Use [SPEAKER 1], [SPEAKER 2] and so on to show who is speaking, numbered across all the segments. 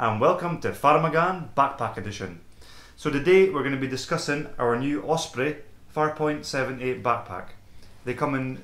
[SPEAKER 1] and welcome to Farmagan Backpack Edition. So today we're going to be discussing our new Osprey Farpoint 7.8 backpack. They come in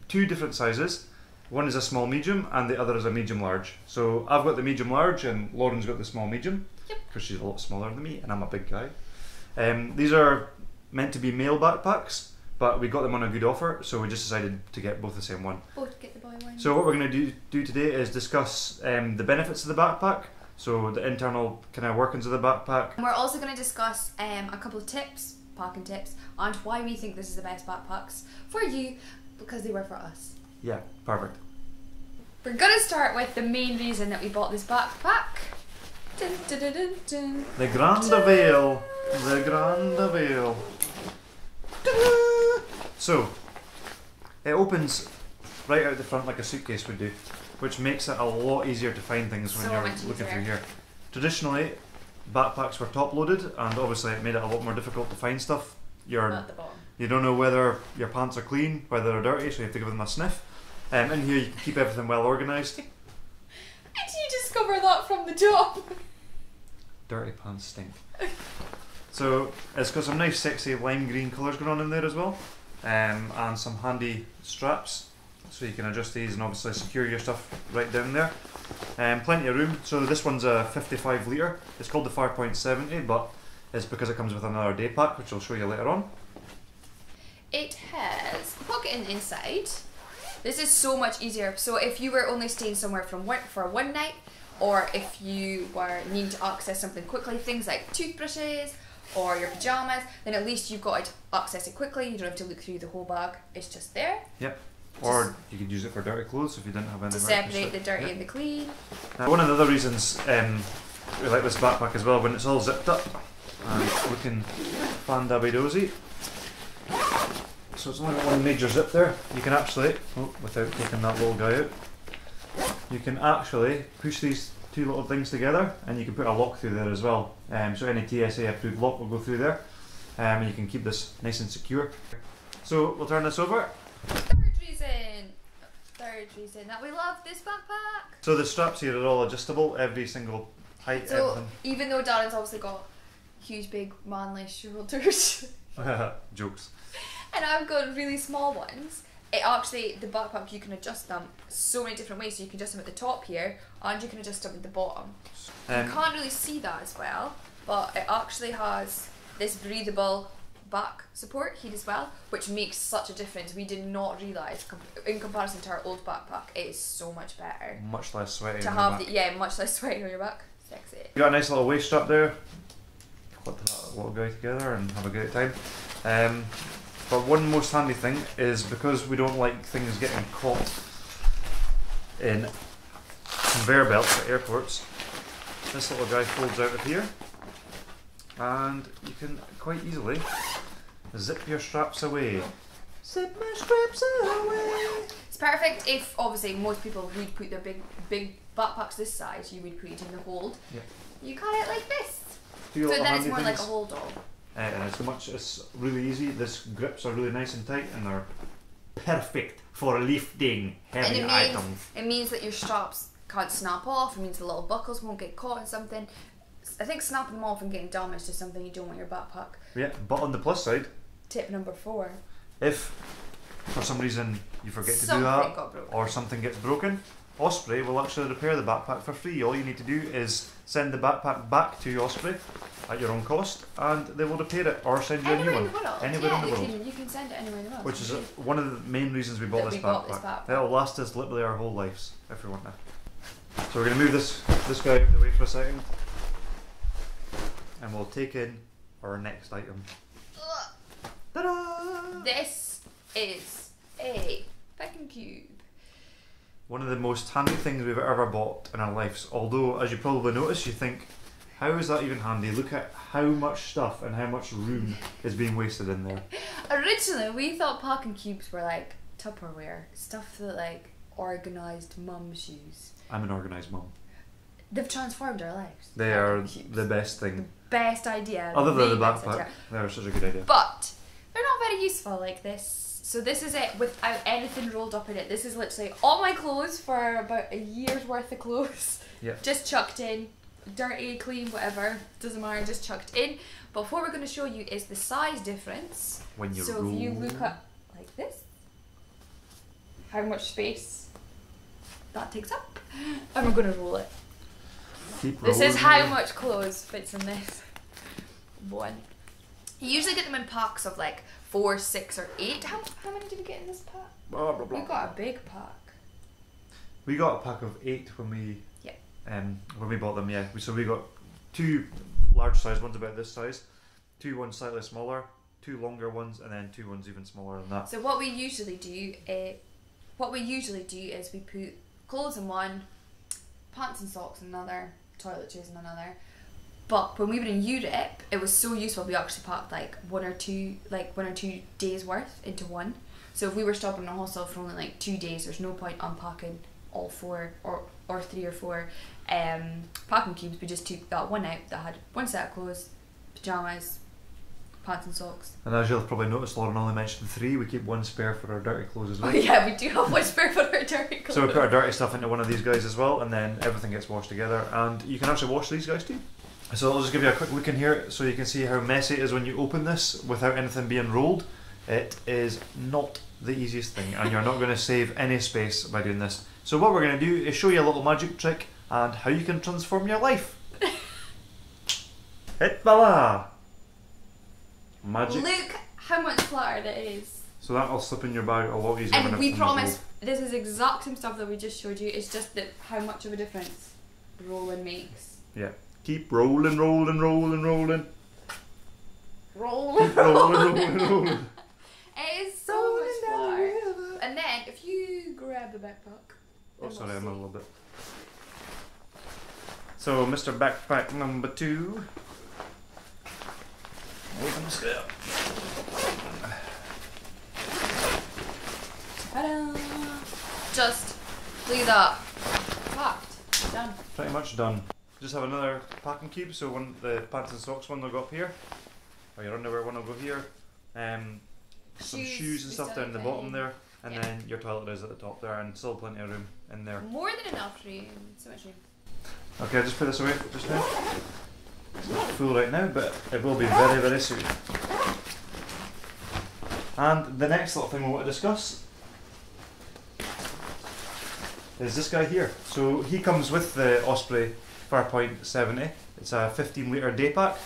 [SPEAKER 1] two different sizes. One is a small medium and the other is a medium large. So I've got the medium large and Lauren's got the small medium.
[SPEAKER 2] Yep.
[SPEAKER 1] Because she's a lot smaller than me and I'm a big guy. These are meant to be male backpacks, but we got them on a good offer, so we just decided to get both the same one.
[SPEAKER 2] Both get the boy one.
[SPEAKER 1] So what we're going to do today is discuss the benefits of the backpack, so the internal kind of workings of the backpack.
[SPEAKER 2] And we're also going to discuss a couple of tips, packing tips, on why we think this is the best backpacks for you, because they were for us.
[SPEAKER 1] Yeah, perfect.
[SPEAKER 2] We're going to start with the main reason that we bought this backpack. Dun, dun, dun, dun, dun.
[SPEAKER 1] The Grand Avail. The Grand Avail. So, it opens right out the front like a suitcase would do, which makes it a lot easier to find things when
[SPEAKER 2] So
[SPEAKER 1] you're
[SPEAKER 2] much
[SPEAKER 1] looking
[SPEAKER 2] easier.
[SPEAKER 1] through here. Traditionally, backpacks were top loaded, and obviously it made it a lot more difficult to find stuff.
[SPEAKER 2] At the bottom.
[SPEAKER 1] You don't know whether your pants are clean, whether they're dirty, so you have to give them a sniff. In here you can keep everything well organised.
[SPEAKER 2] How did you discover that from the top?
[SPEAKER 1] Dirty pants stink. So it's got some nice sexy lime green colours going on in there as well, and some handy straps so you can adjust these and obviously secure your stuff right down there. Plenty of room. So this one's a 55 litre. It's called the Farpoint 70, but it's because it comes with another day pack, which I'll show you later on.
[SPEAKER 2] It has a pocket in the inside. This is so much easier. So if you were only staying somewhere from work for one night, or if you were needing to access something quickly, things like toothbrushes or your pyjamas, then at least you've got to access it quickly. You don't have to look through the whole bag. It's just there.
[SPEAKER 1] Yep. Or you could use it for dirty clothes if you didn't have any.
[SPEAKER 2] To separate the dirty and the clean.
[SPEAKER 1] Now, one of the other reasons we like this backpack as well, when it's all zipped up and looking fan-dabby-dozy. So it's only got one major zip there. You can actually, without taking that little guy out, you can actually push these two little things together and you can put a lock through there as well. So any TSA approved lock will go through there, and you can keep this nice and secure. So we'll turn this over.
[SPEAKER 2] Third reason that we love this backpack.
[SPEAKER 1] So the straps here are all adjustable, every single height,
[SPEAKER 2] So
[SPEAKER 1] everything.
[SPEAKER 2] even though Darren's obviously got huge, big, manly shoulders,
[SPEAKER 1] Jokes.
[SPEAKER 2] and I've got really small ones, it actually, the backpack, you can adjust them so many different ways. So you can adjust them at the top here, and you can adjust them at the bottom. You can't really see that as well, but it actually has this breathable back support here as well, which makes such a difference. We did not realise, in comparison to our old backpack, it is so much better.
[SPEAKER 1] Much less sweaty
[SPEAKER 2] To
[SPEAKER 1] on
[SPEAKER 2] have
[SPEAKER 1] your back.
[SPEAKER 2] the, much less sweating on your back. Sexy.
[SPEAKER 1] You got a nice little waist strap there. Clip that little guy together and have a great time. But one most handy thing is, because we don't like things getting caught in conveyor belts at airports, this little guy folds out of here and you can quite easily zip your straps away. Zip my straps away.
[SPEAKER 2] It's perfect if, obviously, most people would put their big backpacks this size, you would put it in the hold.
[SPEAKER 1] Yeah.
[SPEAKER 2] You cut it like this.
[SPEAKER 1] Do
[SPEAKER 2] So
[SPEAKER 1] little
[SPEAKER 2] then it's
[SPEAKER 1] handy
[SPEAKER 2] more like a
[SPEAKER 1] things.
[SPEAKER 2] hold all.
[SPEAKER 1] And it's really easy. This grips are really nice and tight, and they're perfect for lifting heavy
[SPEAKER 2] And
[SPEAKER 1] items.
[SPEAKER 2] it means that your straps can't snap off. It means the little buckles won't get caught in something. I think snapping them off and getting damaged is something you don't want your backpack.
[SPEAKER 1] Yeah, but on the plus side,
[SPEAKER 2] Tip number 4.
[SPEAKER 1] if for some reason you forget to do
[SPEAKER 2] Something
[SPEAKER 1] that,
[SPEAKER 2] got broken.
[SPEAKER 1] or something gets broken, Osprey will actually repair the backpack for free. All you need to do is send the backpack back to Osprey at your own cost, and they will repair it or send you a new
[SPEAKER 2] Anywhere in
[SPEAKER 1] one.
[SPEAKER 2] the world.
[SPEAKER 1] Anywhere in the world.
[SPEAKER 2] You can send it anywhere in the world.
[SPEAKER 1] Which is one of the main reasons we bought
[SPEAKER 2] That
[SPEAKER 1] this
[SPEAKER 2] we bought this
[SPEAKER 1] backpack.
[SPEAKER 2] backpack.
[SPEAKER 1] It'll last us literally our whole lives, if we want to. So we're going to move this guy out of the way for a second, and we'll take in our next item. Ta-da!
[SPEAKER 2] This is a packing cube.
[SPEAKER 1] One of the most handy things we've ever bought in our lives. Although, as you probably notice, you think, how is that even handy? Look at how much stuff and how much room is being wasted in there.
[SPEAKER 2] Originally, we thought packing cubes were like Tupperware, stuff that like organised mums use.
[SPEAKER 1] I'm an organised mum.
[SPEAKER 2] They've transformed our lives.
[SPEAKER 1] They
[SPEAKER 2] packing
[SPEAKER 1] are
[SPEAKER 2] cubes.
[SPEAKER 1] the best thing.
[SPEAKER 2] Best idea.
[SPEAKER 1] Other than the
[SPEAKER 2] best
[SPEAKER 1] backpack,
[SPEAKER 2] idea.
[SPEAKER 1] they're such a good idea.
[SPEAKER 2] But they're not very useful like this. So this is it without anything rolled up in it. This is literally all my clothes for about a year's worth of clothes.
[SPEAKER 1] Yeah.
[SPEAKER 2] Just chucked in. dirty, clean, whatever, doesn't matter, just chucked in. But what we're going to show you is the size difference.
[SPEAKER 1] When you
[SPEAKER 2] so
[SPEAKER 1] roll.
[SPEAKER 2] if you look at like this, how much space that takes up, and we're going to roll it.
[SPEAKER 1] Keep
[SPEAKER 2] This
[SPEAKER 1] rolling.
[SPEAKER 2] is how much clothes fits in this one. You usually get them in packs of like 4, 6 or 8. How many did we get in this pack?
[SPEAKER 1] Blah, blah, blah.
[SPEAKER 2] We got a big pack.
[SPEAKER 1] We got a pack of 8 when we bought them. Yeah, so we got 2 large size ones about this size, 2 ones slightly smaller, 2 longer ones, and then 2 ones even smaller than that.
[SPEAKER 2] So what we usually do, is we put clothes in one, pants and socks in another, toiletries in another. But when we were in Europe, it was so useful. We actually packed like one or two days worth into one. So if we were stopping in a hostel for only like 2 days, there's no point unpacking all 4 or 3 or 4 packing cubes. We just took that one out that had one set of clothes, pajamas, pants and socks.
[SPEAKER 1] And as you'll have probably noticed, Lauren only mentioned 3. We keep 1 spare for our dirty clothes as well.
[SPEAKER 2] Oh yeah, we do have one spare for our dirty clothes.
[SPEAKER 1] So we put our dirty stuff into one of these guys as well, and then everything gets washed together. And you can actually wash these guys too. So I'll just give you a quick look in here so you can see how messy it is when you open this without anything being rolled. It is not the easiest thing, and you're not going to save any space by doing this. So what we're going to do is show you a little magic trick and how you can transform your life. Hit voila! Magic.
[SPEAKER 2] Look how much flatter that is.
[SPEAKER 1] So that'll slip in your bag a lot easier.
[SPEAKER 2] And we promise this is the exact same stuff that we just showed you. It's just that how much of a difference rolling makes.
[SPEAKER 1] Yeah. Keep rolling, rolling, rolling, rolling.
[SPEAKER 2] Rolling,
[SPEAKER 1] Keep rolling, rolling, rolling.
[SPEAKER 2] It is so much flatter. And then if you grab the backpack.
[SPEAKER 1] Oh, sorry, I'm a little bit. So, Mr. Backpack number 2. Open the scale.
[SPEAKER 2] Ta-da! Just look at that. Packed. Done.
[SPEAKER 1] Pretty much done. Just have another packing cube, so the pants and socks one will go up here, or your underwear one will go here, some shoes and stuff down the bottom there, and then your toilet is at the top there, and still plenty of room in there.
[SPEAKER 2] More than enough room. So much room.
[SPEAKER 1] Okay, I'll just put this away just now. It's not full right now, but it will be very, very soon. And the next little thing we want to discuss is this guy here. So he comes with the Osprey Farpoint 70. It's a 15 litre day pack.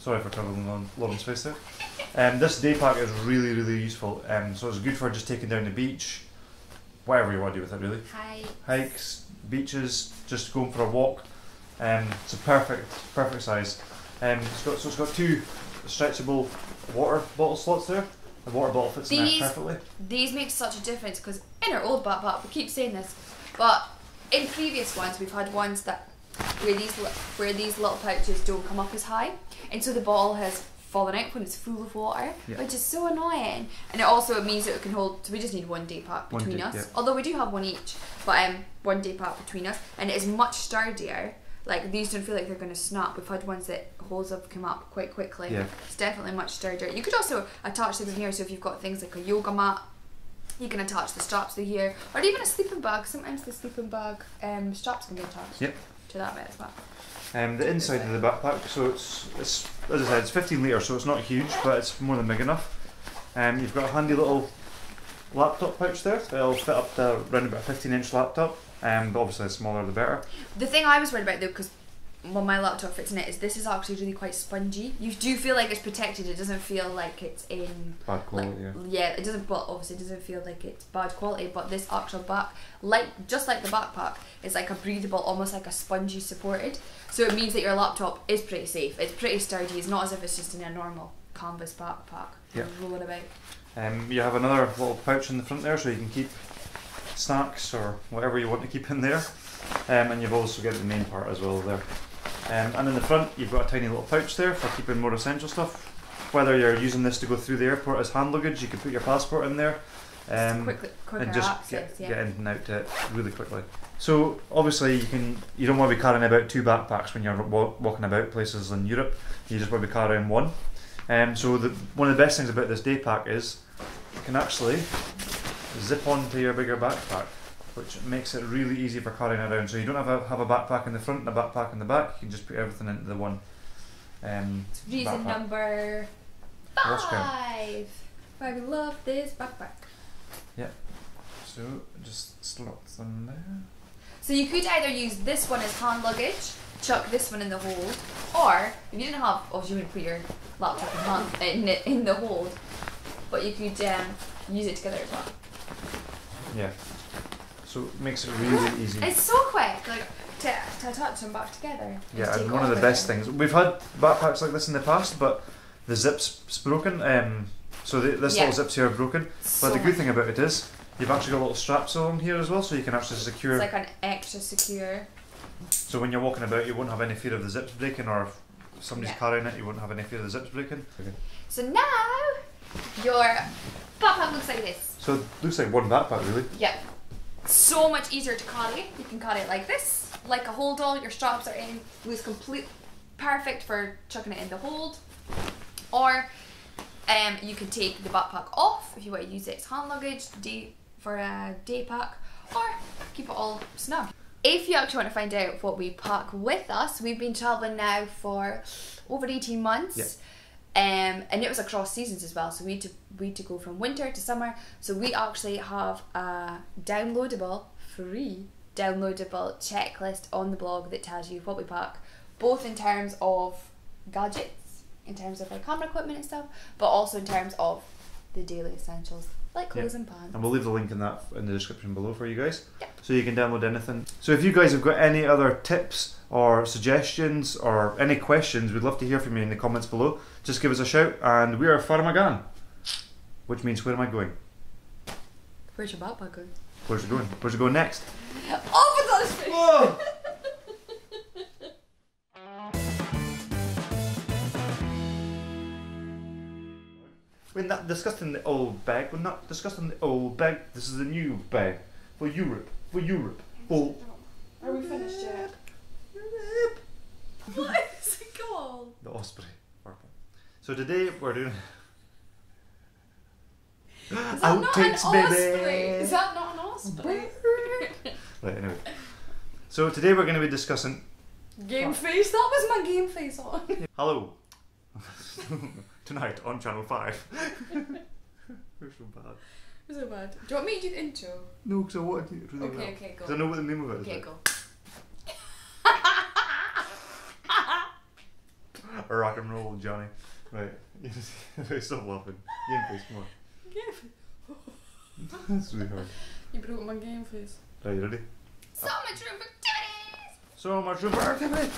[SPEAKER 1] Sorry for travelling on Lauren's face there. This day pack is really, really useful. So it's good for just taking down the beach, whatever you want to do with it really. Hikes, beaches, just going for a walk. It's a perfect size. It's got 2 stretchable water bottle slots there. The water bottle fits in there perfectly. These
[SPEAKER 2] make such a difference because in our old backpack, we keep saying this, but in previous ones we've had ones that where these little pouches don't come up as high, and so the bottle has fallen out when it's full of water, which is so annoying. And it means that it can hold. So we just need 1 day pack between us. Yeah. Although we do have one each, but 1 day pack between us, and it is much sturdier. Like these don't feel like they're going to snap. We've had ones that holes have come up quite quickly. Yeah. It's definitely much sturdier. You could also attach things in here. So if you've got things like a yoga mat, you can attach the straps to here, or even a sleeping bag. Sometimes the sleeping bag straps can be attached to that bit as well.
[SPEAKER 1] The inside of the backpack, so it's as I said, it's 15 litres, so it's not huge, but it's more than big enough. You've got a handy little laptop pouch there. It'll fit up to around about a 15-inch laptop. But obviously the smaller the better.
[SPEAKER 2] The thing I was worried about though, because when my laptop fits in it, is this is actually really quite spongy. You do feel like it's protected. It doesn't feel like it's in
[SPEAKER 1] bad quality.
[SPEAKER 2] It doesn't. But obviously, it doesn't feel like it's bad quality. But this actual back, just like the backpack, is like a breathable, almost like a spongy supported. So it means that your laptop is pretty safe. It's pretty sturdy. It's not as if it's just in a normal canvas backpack.
[SPEAKER 1] Yeah.
[SPEAKER 2] Rolling about.
[SPEAKER 1] You have another little pouch in the front there, so you can keep snacks or whatever you want to keep in there, and you've also got the main part as well there, and in the front you've got a tiny little pouch there for keeping more essential stuff. Whether you're using this to go through the airport as hand luggage, you can put your passport in there and just
[SPEAKER 2] access,
[SPEAKER 1] get in and out to it really quickly. So obviously you don't want to be carrying about 2 backpacks when you're walking about places in Europe. You just want to be carrying 1. So one of the best things about this day pack is you can actually zip onto your bigger backpack. which makes it really easy for carrying around. So you don't have a backpack in the front and a backpack in the back. You can just put everything into the one.
[SPEAKER 2] Reason
[SPEAKER 1] backpack.
[SPEAKER 2] number
[SPEAKER 1] Lost count.
[SPEAKER 2] 5. I love this backpack.
[SPEAKER 1] Yeah. So just slot them there.
[SPEAKER 2] So you could either use this one as hand luggage, chuck this one in the hold, or if you didn't have, obviously you wouldn't put your laptop in the hold, but you could use it together as well.
[SPEAKER 1] Yeah. So it makes it really easy.
[SPEAKER 2] It's so quick, like to attach them back together.
[SPEAKER 1] Yeah,
[SPEAKER 2] Just
[SPEAKER 1] and
[SPEAKER 2] take
[SPEAKER 1] one of the
[SPEAKER 2] off
[SPEAKER 1] best
[SPEAKER 2] everything.
[SPEAKER 1] things. We've had backpacks like this in the past, but the zip's broken. So this
[SPEAKER 2] Yeah.
[SPEAKER 1] little zip's here are broken.
[SPEAKER 2] So
[SPEAKER 1] But the good
[SPEAKER 2] much.
[SPEAKER 1] thing about it is you've actually got little straps on here as well, so you can actually secure.
[SPEAKER 2] It's like an extra secure.
[SPEAKER 1] So when you're walking about, you won't have any fear of the zips breaking, or if somebody's
[SPEAKER 2] Yeah.
[SPEAKER 1] carrying it, you won't have any fear of the zips breaking. Okay.
[SPEAKER 2] So now your backpack looks like this.
[SPEAKER 1] So it looks like one backpack, really.
[SPEAKER 2] Yeah. So much easier to carry. You can carry it like this, like a hold all. Your straps are in. Looks complete perfect for chucking it in the hold. Or you can take the backpack off if you want to use it as hand luggage for a day pack, or keep it all snug. If you actually want to find out what we pack with us, we've been travelling now for over 18 months.
[SPEAKER 1] Yeah.
[SPEAKER 2] And it was across seasons as well, so we had to go from winter to summer. So we actually have a free downloadable checklist on the blog that tells you what we pack, both in terms of gadgets, in terms of our camera equipment and stuff, but also in terms of the daily essentials like clothes and pants.
[SPEAKER 1] And we'll leave the link in the description below for you guys.
[SPEAKER 2] Yeah.
[SPEAKER 1] So you can download anything. So if you guys have got any other tips or suggestions or any questions, we'd love to hear from you in the comments below. Just give us a shout, and we are Farmagan, which means where am I going?
[SPEAKER 2] Where's your backpack going?
[SPEAKER 1] Where's it going? Where's it going next?
[SPEAKER 2] Off with those fish!
[SPEAKER 1] Whoa! We're not discussing the old bag. We're not discussing the old bag. This is the new bag for Europe. For Europe. For
[SPEAKER 2] Are we finished yet?
[SPEAKER 1] Europe.
[SPEAKER 2] What is it called?
[SPEAKER 1] The Osprey. Purple. So today we're doing
[SPEAKER 2] Is that not an
[SPEAKER 1] outtakes,
[SPEAKER 2] osprey?
[SPEAKER 1] baby.
[SPEAKER 2] Is that not an osprey?
[SPEAKER 1] Right. Anyway. So today we're going to be discussing.
[SPEAKER 2] Game face? That was my game face on.
[SPEAKER 1] Hello. Tonight on Channel 5. We're so bad.
[SPEAKER 2] So bad. Do you want me to do the intro?
[SPEAKER 1] No, because I wanted to really well.
[SPEAKER 2] Okay,
[SPEAKER 1] Because
[SPEAKER 2] go.
[SPEAKER 1] I know what the name of it is.
[SPEAKER 2] Okay,
[SPEAKER 1] right?
[SPEAKER 2] go.
[SPEAKER 1] Rock and roll, Johnny. Right. Stop laughing. Game face, come on.
[SPEAKER 2] Game
[SPEAKER 1] That's really hard.
[SPEAKER 2] You broke my game face.
[SPEAKER 1] Right, you ready?
[SPEAKER 2] So much room for activities!
[SPEAKER 1] So much room for activity.